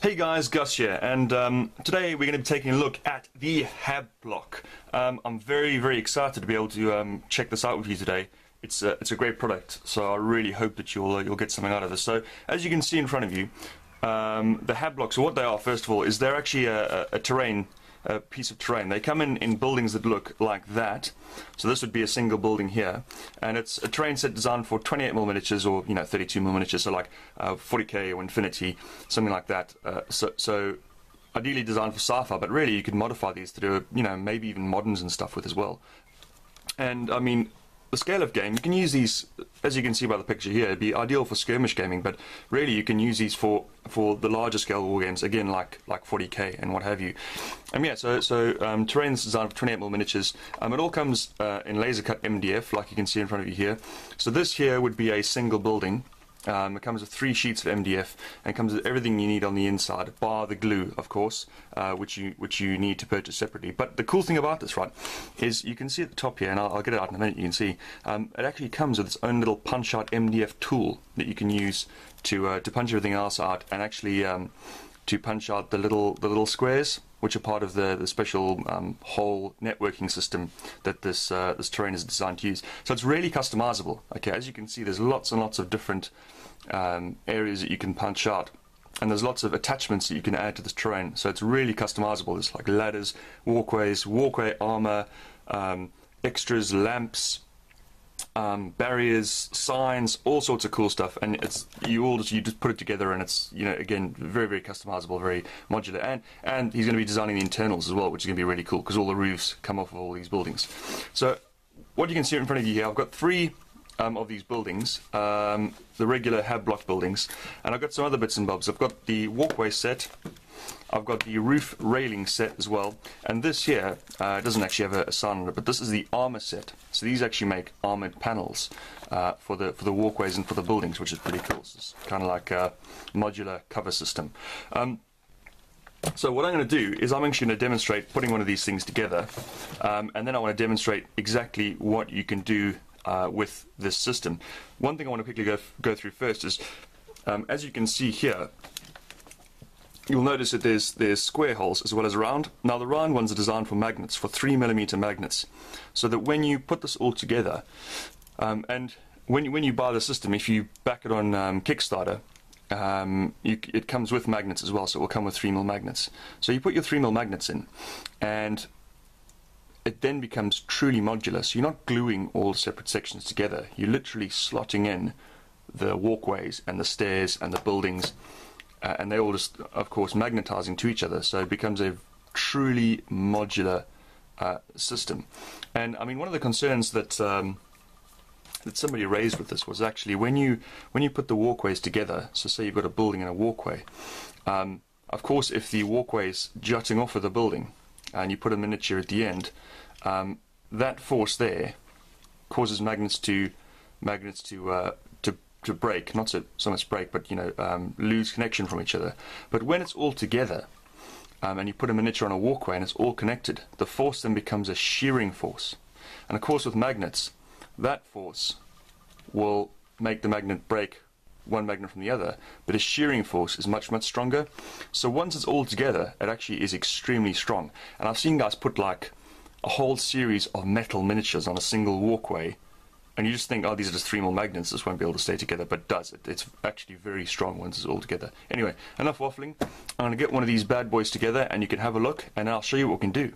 Hey guys, Gus here, and today we're going to be taking a look at the Hab Block. I'm very excited to be able to check this out with you today. It's a great product, so I really hope that you'll get something out of this. So as you can see in front of you, the Hab Blocks, so what they are, first of all, is they're actually a piece of terrain. They come in buildings that look like that. So this would be a single building here, and it's a terrain set designed for 28mm miniatures, or 32mm miniatures, so like 40k or infinity, something like that. So ideally designed for sci-fi, but really you could modify these to do maybe even moderns and stuff with as well. And I mean, the scale of game, you can use these, as you can see by the picture here, it'd be ideal for skirmish gaming, but really you can use these for the larger scale war games, again like 40k and what have you. Yeah, so terrain is designed for 28mm miniatures. It all comes in laser cut MDF, like you can see in front of you here. So this here would be a single building. It comes with 3 sheets of MDF and comes with everything you need on the inside, bar the glue, of course, which you need to purchase separately. But the cool thing about this, right, is you can see at the top here, and I'll get it out in a minute. You can see it actually comes with its own little punch-out MDF tool that you can use to punch everything else out, and actually to punch out the little squares, which are part of the special whole networking system that this terrain is designed to use. So it's really customizable. Okay, as you can see, there's lots and lots of different areas that you can punch out, and there's lots of attachments that you can add to this terrain. So it's really customizable. There's like ladders, walkways, walkway armor, extras, lamps, barriers, signs, all sorts of cool stuff, and you just put it together, and it's again very customizable, very modular, and he's going to be designing the internals as well, which is going to be really cool because all the roofs come off of all these buildings. So what you can see in front of you here, I've got 3 of these buildings, the regular Hab Block buildings, and I've got some other bits and bobs. I've got the walkway set, I've got the roof railing set as well, and this here doesn't actually have a sign on it, but this is the armor set. So these actually make armored panels for the walkways and for the buildings, which is pretty cool. So it's kind of like a modular cover system. So what I'm going to do is I'm actually going to demonstrate putting one of these things together, and then I want to demonstrate exactly what you can do with this system. One thing I want to quickly go through first is, as you can see here, you'll notice that there's square holes as well as round. Now the round ones are designed for magnets, for 3mm magnets, so that when you put this all together, and when you buy the system, if you back it on Kickstarter, it comes with magnets as well, so it will come with 3mm magnets. So you put your 3mm magnets in, and it then becomes truly modular. So you're not gluing all the separate sections together. You're literally slotting in the walkways and the stairs and the buildings, and they all just, of course, magnetizing to each other. So it becomes a truly modular system. And I mean, one of the concerns that somebody raised with this was actually when you put the walkways together. So say you've got a building and a walkway. Of course, if the walkway's jutting off of the building, and you put a miniature at the end, that force there causes magnets to break, not so much break, but lose connection from each other. But when it's all together, and you put a miniature on a walkway and it's all connected, the force then becomes a shearing force. And of course with magnets, that force will make the magnet break one magnet from the other, but a shearing force is much stronger. So once it's all together, it actually is extremely strong. And I've seen guys put like a whole series of metal miniatures on a single walkway, and you just think, oh, these are just 3mm magnets, this won't be able to stay together, but it does. It's actually very strong once it's all together. Anyway, enough waffling. I'm going to get one of these bad boys together, and you can have a look, and I'll show you what we can do.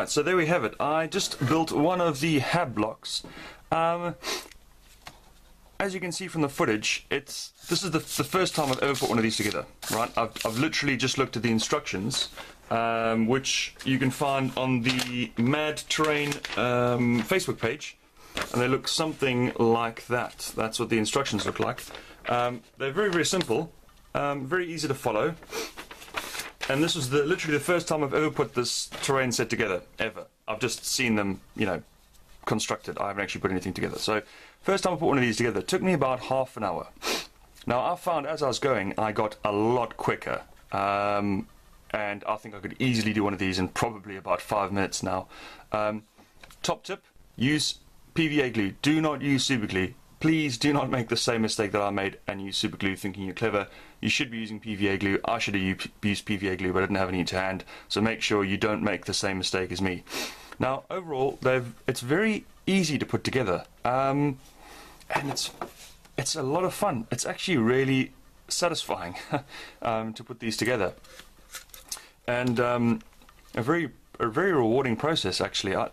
Right, so there we have it. I just built one of the Hab blocks. As you can see from the footage, this is the first time I've ever put one of these together. Right, I've literally just looked at the instructions, which you can find on the Mad Terrain Facebook page, and they look something like that. That's what the instructions look like. They're very, very simple, very easy to follow. And this was literally the first time I've ever put this terrain set together, ever. I've just seen them, you know, constructed. I haven't actually put anything together. So, first time I put one of these together, it took me about half an hour. Now, I found as I was going, I got a lot quicker. And I think I could easily do one of these in probably about 5 minutes now. Top tip, use PVA glue. Do not use super glue. Please do not make the same mistake that I made and use super glue thinking you're clever. You should be using PVA glue. I should have used PVA glue, but I didn't have any to hand. So make sure you don't make the same mistake as me. Now, overall, it's very easy to put together, and it's a lot of fun. It's actually really satisfying to put these together, and a very rewarding process. Actually, I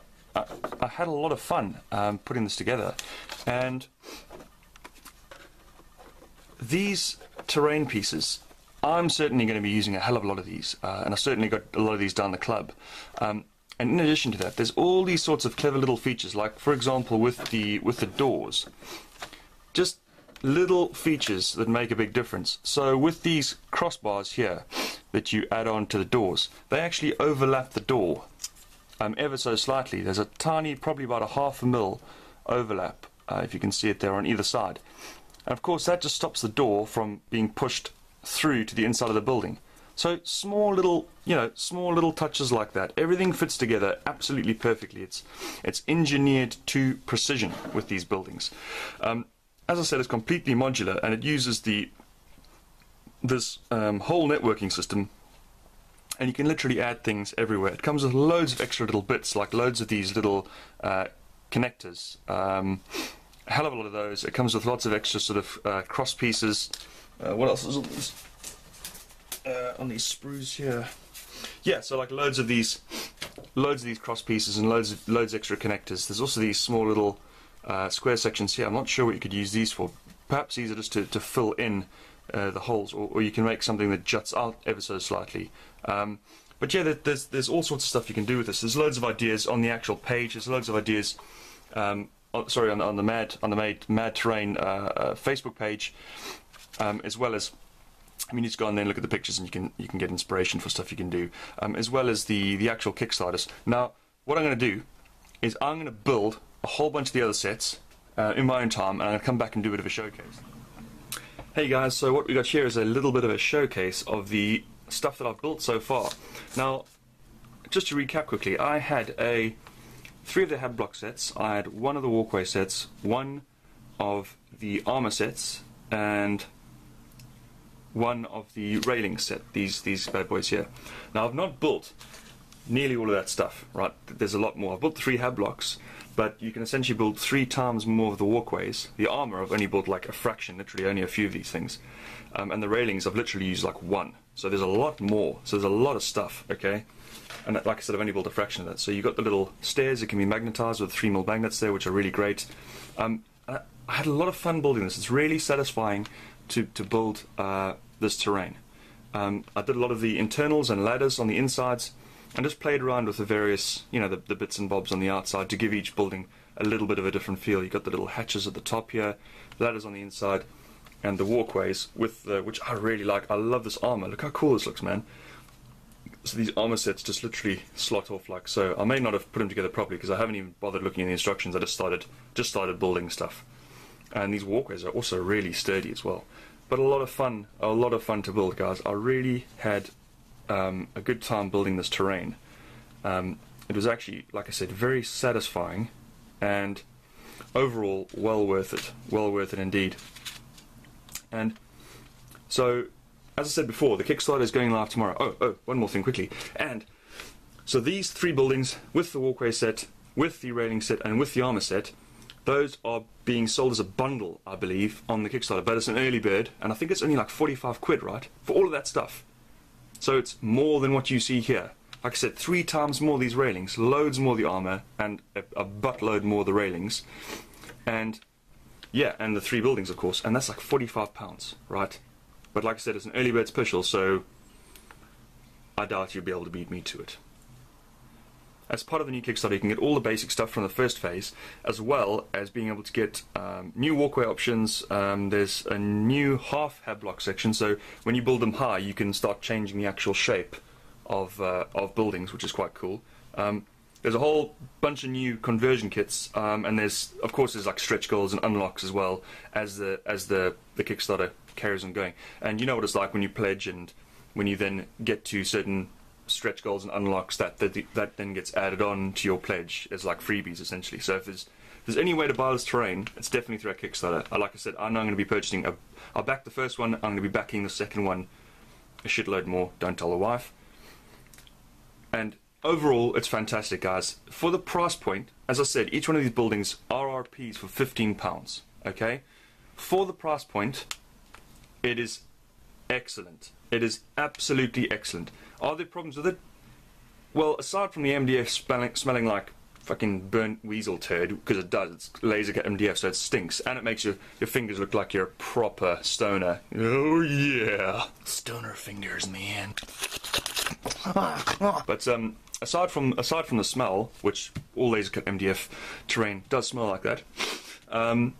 had a lot of fun putting this together, and these terrain pieces, I'm certainly going to be using a hell of a lot of these, and I certainly got a lot of these down the club. And in addition to that, there's all these sorts of clever little features, like for example with the doors, just little features that make a big difference. So with these crossbars here that you add on to the doors, they actually overlap the door ever so slightly. There's a tiny, probably about a 1/2 mil overlap, if you can see it there on either side. And of course that just stops the door from being pushed through to the inside of the building. So small little, small little touches like that. Everything fits together absolutely perfectly. It's engineered to precision with these buildings. As I said, it's completely modular, and it uses this whole networking system, and you can literally add things everywhere. It comes with loads of extra little bits, like loads of these little connectors. A hell of a lot of those. It comes with lots of extra sort of cross pieces. What else is on these sprues here? Yeah, so like loads of these cross pieces and loads extra connectors. There's also these small little square sections here. I'm not sure what you could use these for. Perhaps these are just to fill in the holes, or you can make something that juts out ever so slightly. But yeah, there's all sorts of stuff you can do with this. There's loads of ideas on the actual page. There's loads of ideas. On the Mad Terrain Facebook page, as well as, I mean, you just go on there and look at the pictures, and you can get inspiration for stuff you can do, as well as the actual Kickstarters. Now, what I'm going to do is I'm going to build a whole bunch of the other sets in my own time, and I'm going to come back and do a bit of a showcase. Hey guys, so what we got here is a little bit of a showcase of the stuff that I've built so far. Now, just to recap quickly, I had 3 of the Hab Block sets. I had 1 of the Walkway sets, 1 of the armor sets, and 1 of the railing set, these bad boys here. Now, I've not built nearly all of that stuff, right? There's a lot more. I've built 3 Hab Blocks, but you can essentially build 3 times more of the walkways. The armor, I've only built like a fraction, literally only a few of these things. And the railings, I've literally used like 1. So there's a lot more. So there's a lot of stuff, okay? And like I said, I've only built a fraction of that. So you've got the little stairs that can be magnetized with 3mm magnets there, which are really great. I had a lot of fun building this. It's really satisfying to build this terrain. I did a lot of the internals and ladders on the insides, and just played around with the various, the bits and bobs on the outside to give each building a little bit of a different feel. You've got the little hatches at the top here, ladders on the inside, and the walkways, which I really like. I love this armor. Look how cool this looks, man. So these armor sets just literally slot off like so. I may not have put them together properly because I haven't even bothered looking at the instructions. I just started building stuff. And these walkways are also really sturdy as well. But a lot of fun to build, guys. I really had a good time building this terrain. It was actually, like I said, very satisfying, and overall well worth it indeed. And so, as I said before, the Kickstarter is going live tomorrow. Oh, one more thing quickly. And so these 3 buildings, with the walkway set, with the railing set, and with the armor set, those are being sold as a bundle, I believe, on the Kickstarter. But it's an early bird, and I think it's only like 45 quid, right? For all of that stuff. So it's more than what you see here. like I said, 3 times more of these railings, loads more of the armour, and a buttload more of the railings, and yeah, and the 3 buildings, of course, and that's like £45, right? But like I said, it's an early bird special, so I doubt you'll be able to beat me to it. As part of the new Kickstarter, you can get all the basic stuff from the first phase, as well as being able to get new walkway options. There's a new half Hab Block section, so when you build them high, you can start changing the actual shape of buildings, which is quite cool. There's a whole bunch of new conversion kits, and there's like stretch goals and unlocks as well as the Kickstarter carries on going. And you know what it's like when you pledge and when you then get to certain stretch goals and unlocks that then gets added on to your pledge as like freebies essentially. So if there's any way to buy this terrain, it's definitely through our Kickstarter. Like I said, I know I'm going to be purchasing I'll back the first one, I'm going to be backing the second one a shitload more, don't tell the wife. And overall, it's fantastic, guys. For the price point, as I said, each one of these buildings are RPs for £15, okay? For the price point, it is excellent. It is absolutely excellent. Are there problems with it? Well, aside from the MDF smelling like fucking burnt weasel turd, because it does, it's laser cut MDF, so it stinks, and it makes your fingers look like you're a proper stoner. Oh yeah, stoner fingers, man. But aside from the smell, which all laser cut MDF terrain does smell like that, the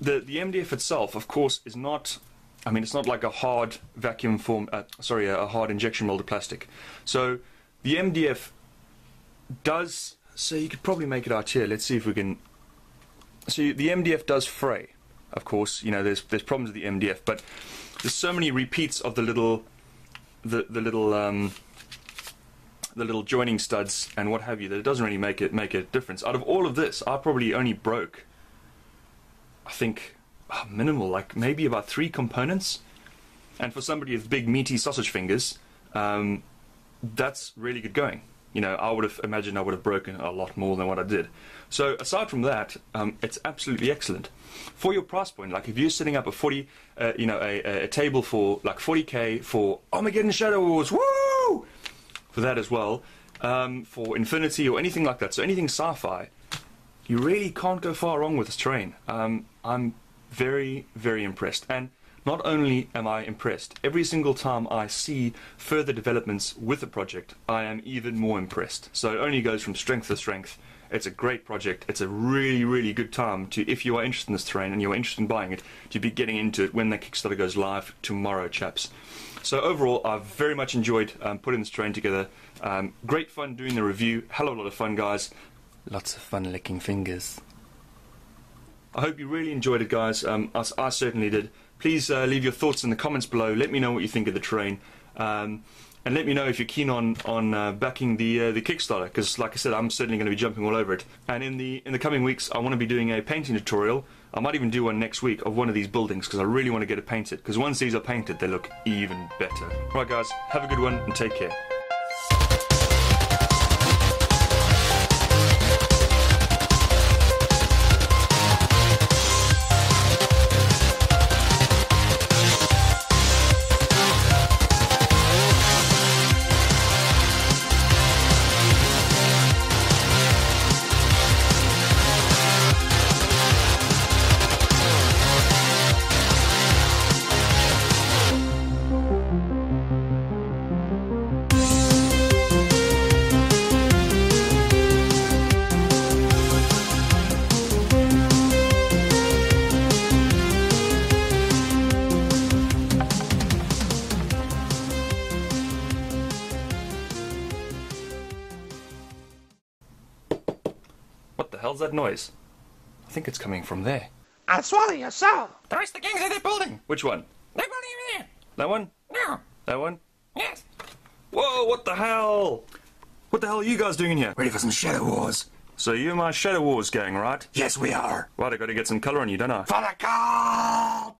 MDF itself, of course, is not. I mean, it's not like a hard vacuum form. A hard injection molded plastic. So the MDF does. So you could probably make it out here. Let's see if we can. So the MDF does fray. Of course, you know there's problems with the MDF, but there's so many repeats of the little joining studs and what have you that it doesn't really make a difference. Out of all of this, I probably only broke, I think, minimal, like maybe about 3 components. And for somebody with big meaty sausage fingers, that's really good going. You know, I would have imagined I would have broken a lot more than what I did. So aside from that, it's absolutely excellent. For your price point, like if you're setting up a 40, a table for like 40k for Armageddon Shadow Wars, woo! For that as well, for Infinity or anything like that, so anything sci-fi, you really can't go far wrong with this terrain. I'm very, very impressed. And not only am I impressed, every single time I see further developments with the project, I am even more impressed. So it only goes from strength to strength. It's a great project. It's a really, really good time to, if you are interested in this terrain and you are interested in buying it, to be getting into it when the Kickstarter goes live tomorrow, chaps. So overall, I've very much enjoyed putting this terrain together. Great fun doing the review. Hell of a lot of fun, guys. Lots of fun licking fingers. I hope you really enjoyed it, guys. I certainly did. Please leave your thoughts in the comments below. Let me know what you think of the terrain. And let me know if you're keen on backing the Kickstarter, because like I said, I'm certainly going to be jumping all over it. And in the coming weeks, I want to be doing a painting tutorial. I might even do one next week of one of these buildings, because I really want to get it painted. Because once these are painted, they look even better. Right, guys, have a good one and take care. What the hell's that noise? I think it's coming from there. I'll swallow your soul. The rest of the gangs are that building. Which one? That building over there. That one? No. That one? Yes. Whoa, what the hell? What the hell are you guys doing in here? Ready for some Shadow Wars? So you're my Shadow Wars gang, right? Yes, we are. Right, I gotta get some colour on you, don't I? For the gold!